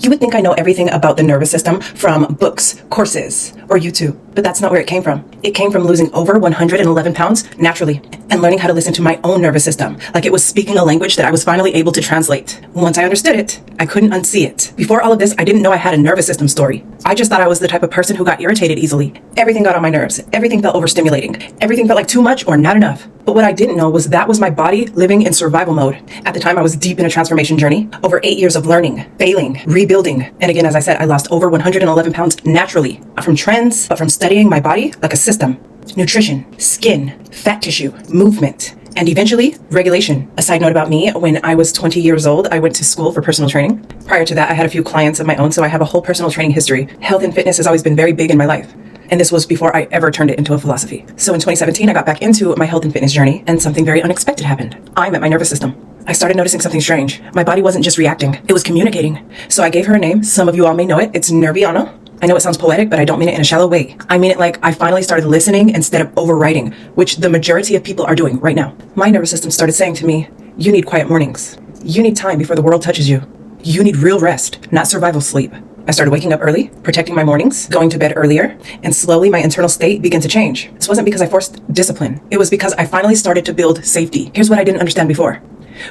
You would think I know everything about the nervous system from books, courses, or YouTube, but that's not where it came from. It came from losing over 111 pounds naturally and learning how to listen to my own nervous system, like it was speaking a language that I was finally able to translate. Once I understood it, I couldn't unsee it. Before all of this, I didn't know I had a nervous system story. I just thought I was the type of person who got irritated easily. Everything got on my nerves. Everything felt overstimulating. Everything felt like too much or not enough. But what I didn't know was that was my body living in survival mode. At the time, I was deep in a transformation journey, over 8 years of learning, failing, rebuilding. And again, as I said, I lost over 111 pounds naturally, not from trends, but from studying my body like a system. Nutrition, skin, fat tissue, movement, and eventually regulation. A side note about me, when I was 20 years old, I went to school for personal training. Prior to that, I had a few clients of my own, so I have a whole personal training history. Health and fitness has always been very big in my life. And this was before I ever turned it into a philosophy. So in 2017, I got back into my health and fitness journey, and something very unexpected happened. I met my nervous system. I started noticing something strange. My body wasn't just reacting, it was communicating. So I gave her a name. Some of you all may know it. It's Nurviana. I know it sounds poetic, but I don't mean it in a shallow way. I mean it like I finally started listening instead of overwriting, which the majority of people are doing right now. My nervous system started saying to me, you need quiet mornings. You need time before the world touches you. You need real rest, not survival sleep. I started waking up early, protecting my mornings, going to bed earlier, and slowly my internal state began to change. This wasn't because I forced discipline. It was because I finally started to build safety. Here's what I didn't understand before.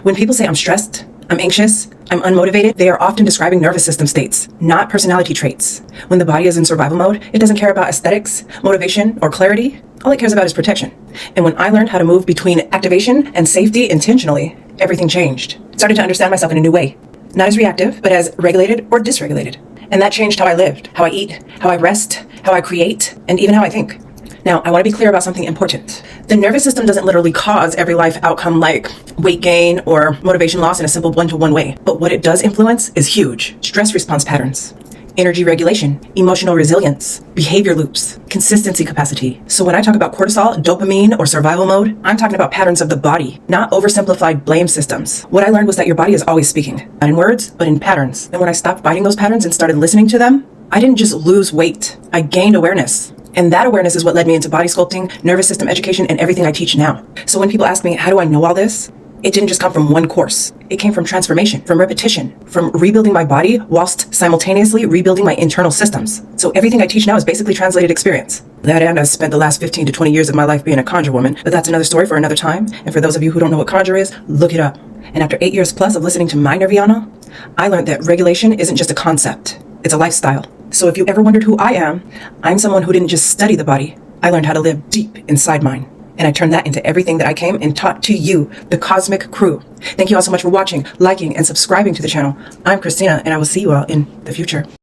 When people say I'm stressed, I'm anxious, I'm unmotivated, they are often describing nervous system states, not personality traits. When the body is in survival mode, it doesn't care about aesthetics, motivation, or clarity. All it cares about is protection. And when I learned how to move between activation and safety intentionally, everything changed. I started to understand myself in a new way. Not as reactive, but as regulated or dysregulated. And that changed how I lived, how I eat, how I rest, how I create, and even how I think. Now, I want to be clear about something important. The nervous system doesn't literally cause every life outcome like weight gain or motivation loss in a simple one-to-one way. But what it does influence is huge. Stress response patterns, energy regulation, emotional resilience, behavior loops, consistency capacity. So when I talk about cortisol, dopamine, or survival mode, I'm talking about patterns of the body, not oversimplified blame systems. What I learned was that your body is always speaking, not in words, but in patterns. And when I stopped fighting those patterns and started listening to them, I didn't just lose weight, I gained awareness. And that awareness is what led me into body sculpting, nervous system education, and everything I teach now. So when people ask me, how do I know all this? It didn't just come from one course. It came from transformation, from repetition, from rebuilding my body whilst simultaneously rebuilding my internal systems. So everything I teach now is basically translated experience. That and I spent the last 15 to 20 years of my life being a conjure woman, but that's another story for another time. And for those of you who don't know what conjure is, look it up. And after 8 years plus of listening to my Nurviana, I learned that regulation isn't just a concept, it's a lifestyle. So if you ever wondered who I am, I'm someone who didn't just study the body. I learned how to live deep inside mine. And I turned that into everything that I came and taught to you, the cosmic crew. Thank you all so much for watching, liking, and subscribing to the channel. I'm Christina, and I will see you all in the future.